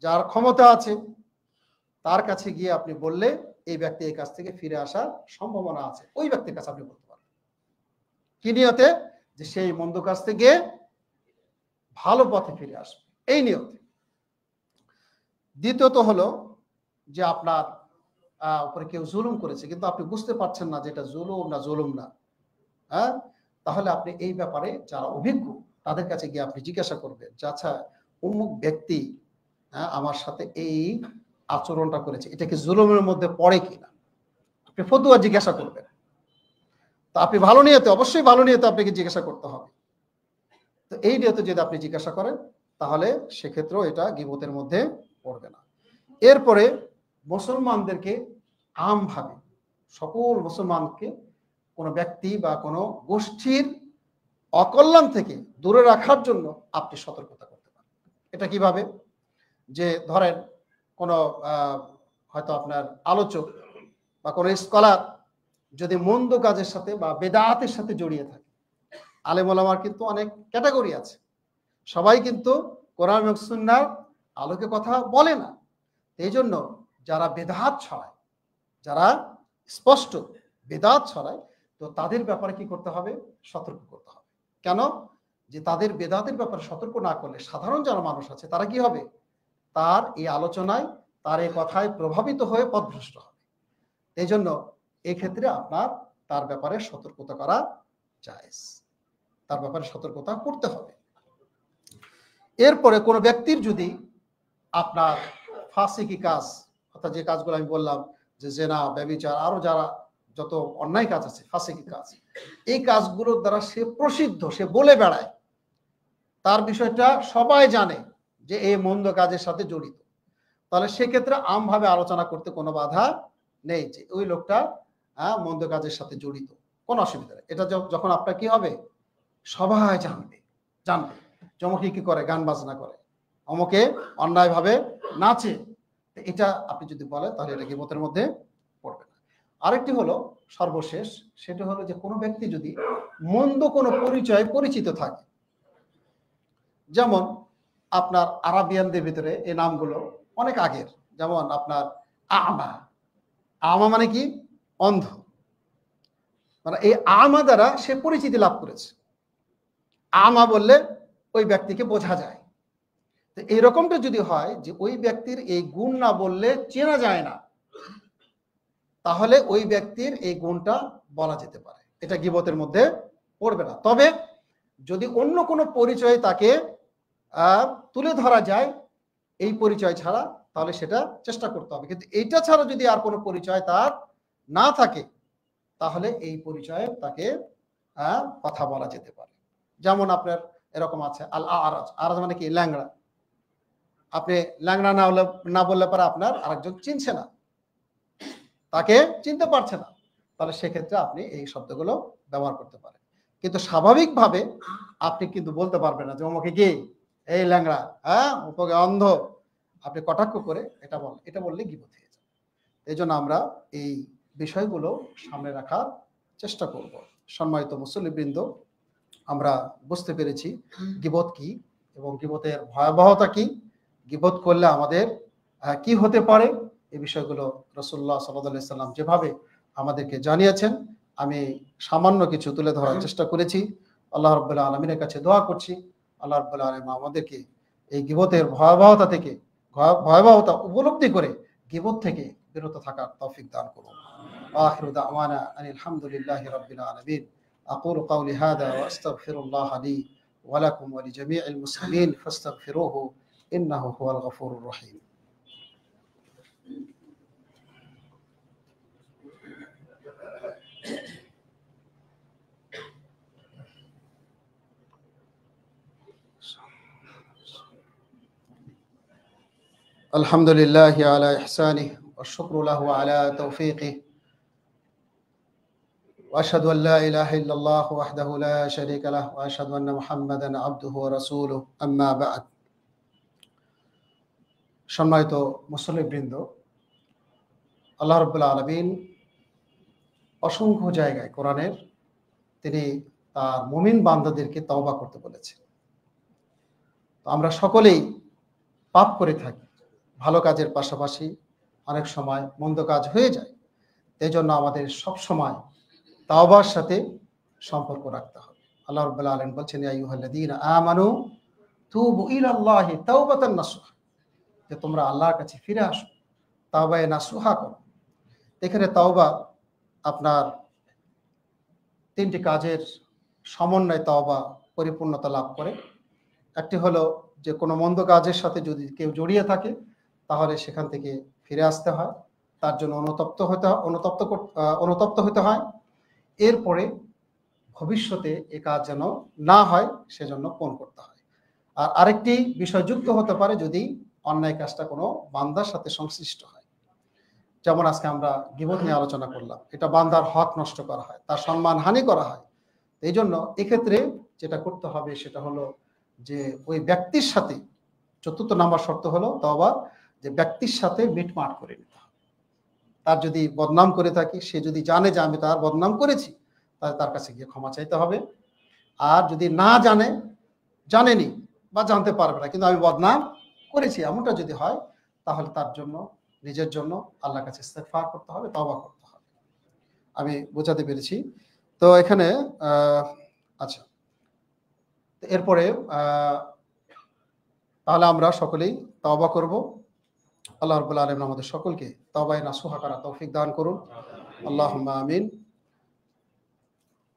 যার ক্ষমতা আছে তার কাছে গিয়ে আপনি বললে এই ব্যক্তি এই কাজ থেকে ফিরে আসার সম্ভাবনা আছে, ওই ব্যক্তির কাছে আপনি বলতে পারবেন। কি নিয়তে, যে সেই মন্দ কাজ থেকে ভালো পথে ফিরে আসবে, এই নিয়তে। দ্বিতীয়ত হলো যে আপনার উপরে কেউ জুলুম করেছে, কিন্তু আপনি বুঝতে পারছেন না যে এটা জুলুম না, হ্যাঁ, তাহলে আপনি এই ব্যাপারে যারা অভিজ্ঞ তাদের কাছে গিয়ে আপনি জিজ্ঞাসা করবেন যে আচ্ছা অমুক ব্যক্তি আমার সাথে এই আচরণটা করেছে, এটা কি জুলুমের মধ্যে পড়ে কিনা, আপনি ফতুয়া জিজ্ঞাসা করবেন। তো আপনি ভালো নিয়তে, অবশ্যই ভালো নিয়তে আপনাকে জিজ্ঞাসা করতে হবে। তো এই নিয়তে যদি আপনি জিজ্ঞাসা করেন তাহলে সেক্ষেত্রেও এটা গীবতের মধ্যে পড়বে না। এরপরে মুসলমানদেরকে আমভাবে, সকল মুসলমানকে কোনো ব্যক্তি বা কোনো গোষ্ঠীর অকল্যাণ থেকে দূরে রাখার জন্য আপনি সতর্কতা করতে পারেন। এটা কিভাবে? যে ধরেন কোনো হয়তো আপনার আলোচক বা কোনো স্কলার যদি মন্দ কাজের সাথে বা বেদাতের সাথে জড়িয়ে থাকে, আলেম ওলামার কিন্তু অনেক ক্যাটাগরি আছে, সবাই কিন্তু কোরআন এবং সুন্নাহর আলোকে কথা বলে না। এই জন্য যারা বেদাত ছড়ায়, যারা স্পষ্ট বেদাত ছড়ায়, তো তাদের ব্যাপারে কি করতে হবে? সতর্ক করতে হবে। কেন? যে তাদের বেদাতের ব্যাপারে সতর্ক না করলে সাধারণ যারা মানুষ আছে তারা কি হবে? তার এই আলোচনায়, তার এই কথায় প্রভাবিত হয়ে পথভ্রষ্ট হবে। এই জন্য এক্ষেত্রে আপনার তার ব্যাপারে সতর্কতা করা জায়েজ, তার ব্যাপারে সতর্কতা করতে হবে। এরপরে কোনো ব্যক্তির যদি আপনার ফাসিকি কাজ, অর্থাৎ যে কাজগুলো আমি বললাম যে জেনা, ব্যভিচার, আরো যারা যত অন্যায় কাজ আছে, ফাসিকি কাজ, এই কাজগুলোর দ্বারা সে প্রসিদ্ধ, সে বলে বেড়ায়, তার বিষয়টা সবাই জানে যে এই মন্দ কাজের সাথে জড়িত, তাহলে সেক্ষেত্রে আমভাবে আলোচনা করতে কোনো বাধা নেই যে ওই লোকটা মন্দ কাজের সাথে জড়িত, কোনো অসুবিধা নেই। এটা যখন আপনার কি হবে, সবাই জানবে যে অমুকে কি করে, গান বাজনা করে, অমুকে অন্যায়ভাবে নাচে, এটা আপনি যদি বলেন তাহলে এটা গীবতের মধ্যে পড়বে না। আরেকটি হলো সর্বশেষ, সেটা হলো যে কোনো ব্যক্তি যদি মন্দ কোনো পরিচয়ে পরিচিত থাকে, যেমন আপনার আরাবিয়ানদের ভিতরে এই নামগুলো অনেক আগের, যেমন আপনার আমা মানে কি? অন্ধ, মানে এই আমা দ্বারা সে পরিচিতি লাভ করেছে। আমা বললে ওই ব্যক্তিকে বোঝা যায়। তো এইরকমটা যদি হয় যে ওই ব্যক্তির এই গুণ না বললে চেনা যায় না, তাহলে ওই ব্যক্তির এই গুণটা বলা যেতে পারে, এটা গীবতের মধ্যে পড়বে না। তবে যদি অন্য কোনো পরিচয় তাকে তুলে ধরা যায় এই পরিচয় ছাড়া, তাহলে সেটা চেষ্টা করতে হবে। কিন্তু এইটা ছাড়া যদি আর কোনো পরিচয় তার না থাকে, তাহলে এই পরিচয়ে তাকে কথা বলা যেতে পারে। যেমন আপনার এরকম আছে আল আরাজ, আরাজ মানে কি? ল্যাংড়া। আপনি ল্যাংড়া না বললে পরে আপনার আরেকজন চিনছে না, তাকে চিনতে পারছে না, তাহলে সেক্ষেত্রে আপনি এই শব্দগুলো ব্যবহার করতে পারেন। কিন্তু স্বাভাবিকভাবে আপনি কিন্তু বলতে পারবেন না যে অমুকে কি এই ল্যাংড়া, উপকে অন্ধ, আপনি কটাক্ষ করে এটা বললে গীবত হয়ে যাবে। এই জন্য আমরা এই বিষয়গুলো সামনে রাখার চেষ্টা করব। সম্মানিত মুসল্লিবৃন্দ, আমরা বুঝতে পেরেছি গীবত কি এবং গীবতের ভয়াবহতা কি, গীবত করলে আমাদের কি হতে পারে, এই বিষয়গুলো রাসূলুল্লাহ সাল্লাল্লাহু আলাইহি সাল্লাম যেভাবে আমাদেরকে জানিয়েছেন, আমি সামান্য কিছু তুলে ধরার চেষ্টা করেছি। আল্লাহ রাব্বুল আলামিনের কাছে দোয়া করছি, আল্লাহ রাব্বুল আলামিন আমাদেরকে এই গীবতের ভয়াবহতা উপলব্ধি করে গীবত থেকে বিরত থাকার তৌফিক দান করুন। আখিরু দাওয়ানা আনিল হামদুলিল্লাহি রাব্বিল আলামিন। আকুলু কাওলি হাযা ওয়া আস্তাগফিরুল্লাহ লি ওয়া লাকুম ওয়া লিজামিইল মুসলিমিন ফাস্তাগফিরুহু ইন্নাহু হুয়াল গফুরুর রহিম। الحمد لله على إحسانه والشكر له على توفيقه وأشهد أن لا إله إلا الله وحده لا شريك له وأشهد أن محمدا عبده ورسوله أما بعد। সম্মানিত মুসল্লিবৃন্দ, আল্লাহ রাব্বুল আলামিন অসংখ্য জায়গায় কোরআনের তিনি তার মুমিন বান্দাদেরকে তওবা করতে বলেছেন। তো আমরা সকলেই পাপ করে থাকি, ভালো কাজের পাশাপাশি অনেক সময় মন্দ কাজ হয়ে যায়। এই জন্য আমাদের সব সময় তাওবার সাথে সম্পর্ক রাখতে হবে। আল্লাহ রাব্বুল আলামিন বলছেন, ইয়া আইয়ুহাল্লাযীনা আমানু তুবু ইলাল্লাহি তাওবাতান নাসুহা, যে তোমরা আল্লাহর কাছে ফিরে আসো, তাওবায়ে নাসুহা করো। এখানে তাওবা আপনার তিনটি কাজের সমন্বয়ে তাওবা পরিপূর্ণতা লাভ করে। একটি হলো যে কোনো মন্দ কাজের সাথে যদি কেউ জড়িয়ে থাকে তাহলে সেখান থেকে ফিরে আসতে হয়, তার জন্য অনুতপ্ত হতে হয়। এরপরে ভবিষ্যতে এ কাজ যেন না হয় সেজন্য পণ করতে হয়। আর আরেকটি বিষয় যুক্ত হতে পারে যদি অন্যায় কাজটা কোনো বান্দার সাথে সংশ্লিষ্ট হয়। যেমন আজকে আমরা গীবত নিয়ে আলোচনা করলাম, এটা বান্দার হক নষ্ট করা হয়, তার সম্মান হানি করা হয়। এই জন্য এক্ষেত্রে যেটা করতে হবে সেটা হলো যে ওই ব্যক্তির সাথে, চতুর্থ নাম্বার শর্ত হলো তওবা, যে ব্যক্তির সাথে মিটমাট করে নিতে হবে। তার যদি বদনাম করে থাকি, সে যদি জানে যে আমি তার বদনাম করেছি, তাহলে তার কাছে গিয়ে ক্ষমা চাইতে হবে। আর যদি না জানেনি বা জানতে পারবে না কিন্তু আমি বদনাম করেছি, এমনটা যদি হয় তাহলে তার জন্য, নিজের জন্য আল্লাহর কাছে ইস্তেগফার করতে হবে, তওবা করতে হবে। আমি বোঝাতে পেরেছি? তো এখানে আচ্ছা, এরপরে তাহলে আমরা সকলেই তওবা করব। আল্লাহ রাব্বুল আলামিন আমাদের সকলকে তওবায়ে নাসুহা করার তৌফিক দান করুন। আল্লাহুম্মা আমিন।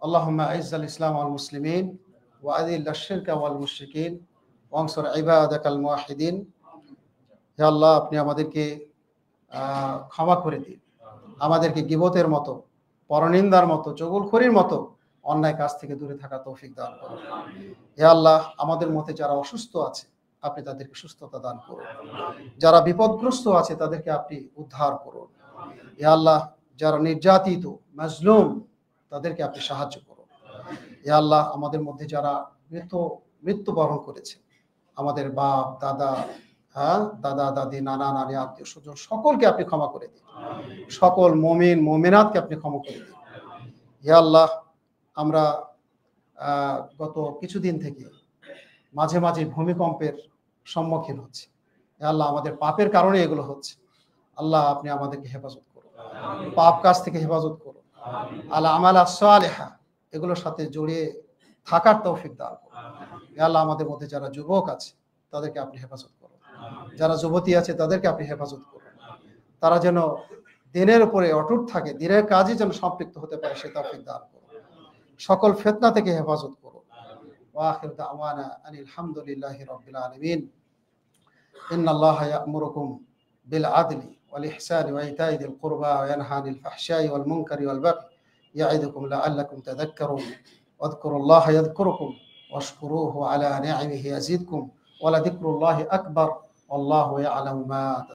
আল্লাহুম্মা আইজ্জাল ইসলাম ওয়াল মুসলিমিন ওয়া আযিল্লাশ শিরকা ওয়াল মুশরিকিন ওয়ানসুর ইবাদাকাল মুওয়াহিদিন। হে আল্লাহ, আপনি আমাদেরকে ক্ষমা করে দিন, আমাদেরকে গীবতের মতো, পরনিন্দার মতো, চগলখড়ির মতো অন্যায় কাজ থেকে দূরে থাকা তৌফিক দান করুন। হে আল্লাহ, আমাদের মধ্যে যারা অসুস্থ আছে আপনি তাদেরকে সুস্থতা দান করুন, যারা বিপদগ্রস্ত আছে তাদেরকে আপনি উদ্ধার করুন। হে আল্লাহ, যারা নির্যাতিত, মাজলুম, তাদেরকে আপনি সাহায্য করুন। হে আল্লাহ, আমাদের মধ্যে যারা মৃত্যুবরণ করেছে, আমাদের বাপ দাদা, দাদা দাদি, নানা নানি, আত্মীয় স্বজন, সকলকে আপনি ক্ষমা করে দিন। সকল মুমিন মুমিনাতকে আপনি ক্ষমা করে দিন। হে আল্লাহ, আমরা গত কিছুদিন থেকে মাঝে মাঝে ভূমিকম্পের সম্মুখীন হচ্ছে। হে আল্লাহ, আমাদের পাপের কারণে এগুলো হচ্ছে। আল্লাহ, আপনি আমাদেরকে হেফাজত করুন, পাপ কাজ থেকে হেফাজত করুন। আল আমাল আস-সালিহা, এগুলোর সাথে জড়িয়ে থাকার তৌফিক দান করুন। হে আল্লাহ, আমাদের মধ্যে যারা যুবক আছে তাদেরকে আপনি হেফাজত করুন, যারা যুবতী আছে তাদেরকে আপনি হেফাজত করুন। তারা যেন দিনের উপরে অটুট থাকে, দিনের কাজে যেন সম্পৃক্ত হতে পারে সে তৌফিক দান করুন। সকল ফিতনা থেকে হেফাজত করুন। ওয়া আখিরু দাওয়ানা আনিল হামদুলিল্লাহি রাব্বিল আলামিন। ইন্নাল্লাহা ইয়া'মুরুকুম বিল আদলি ওয়াল ইহসানি ওয়া ইতা'i যিল কুরবা ওয়া ইয়ানহা আনিল ফাহশাই ওয়াল মুনকারি ওয়াল বাগই ইয়া'iদুকুম লা'আল্লাকুম তাযাক্কারুন। ওয়াযকুরুল্লাহা ইয়াযকুরুকুম ওয়াশকুরুহু আলা নি'মিহি ইয়াজিদকুম ওয়া লাযিকরুল্লাহি আকবার ওয়াল্লাহু ইয়া'লামু মা